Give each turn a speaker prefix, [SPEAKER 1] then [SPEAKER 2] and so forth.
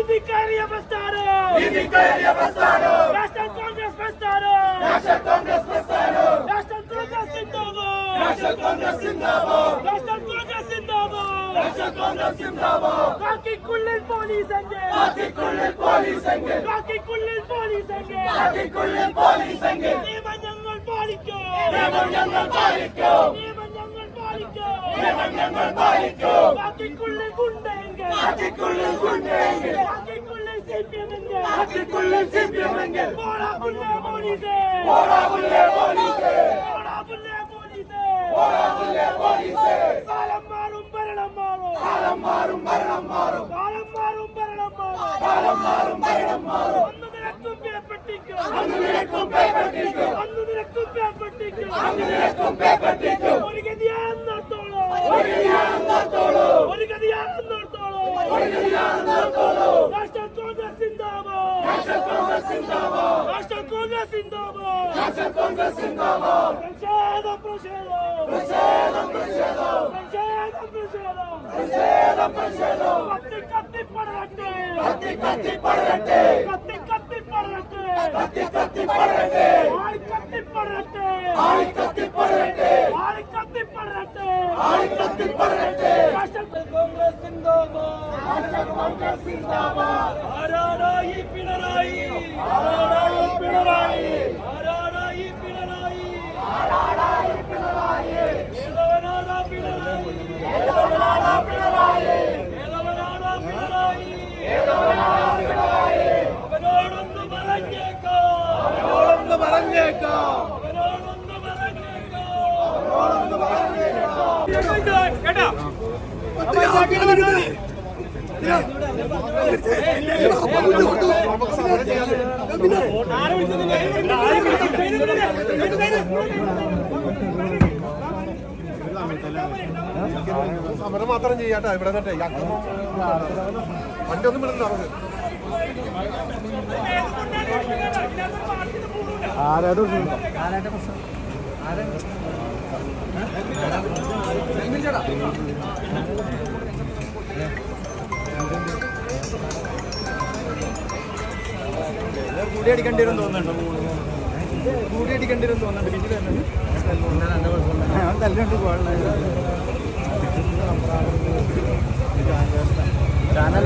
[SPEAKER 1] നീതിക്കാരിയ പ്രസ്ഥാനം നാഷണൽ കോൺഗ്രസ് പ്രസ്ഥാനം നാഷണൽ കോൺഗ്രസ് സിന്ദാബാദ് കാക്കിക്കുള്ളിൽ പോലീസ് നിയമം ഞങ്ങൾ പാലിക്കും കാക്കിക്കുള്ളിൽ ഗുണ്ടയെങ്കിൽ CPM പോളാ പോലീസ് കാലം മാറും ഭരണം മാറും അന്ന് നിനക്കും പേപ്പട്ടിക്കും ഒരു ഗതിയാണെന്നോർത്തോളൂ നാഷണൽ കോൺഗ്രസ് സിന്ദാബാദ് പ്രതിഷേധം കത്തി പടരട്ടെ ആളി കത്തി പടരട്ടെ കോൺഗ്രസ് സിന്ദാബാദ് ആരാടായി പിണറായി അവനോടൊന്ന് പറഞ്ഞേക്കാം കേട്ടോ
[SPEAKER 2] സമരം മാത്രം ചെയ്യാട്ടോ ഇവിടെ വണ്ടി ഒന്നും വിടുന്നു നമുക്ക്
[SPEAKER 3] കൂടിയടിക്കേണ്ടി വരും തോന്നുന്നുണ്ട് വീട്ടിൽ തല്ലുണ്ട് ചാനൽ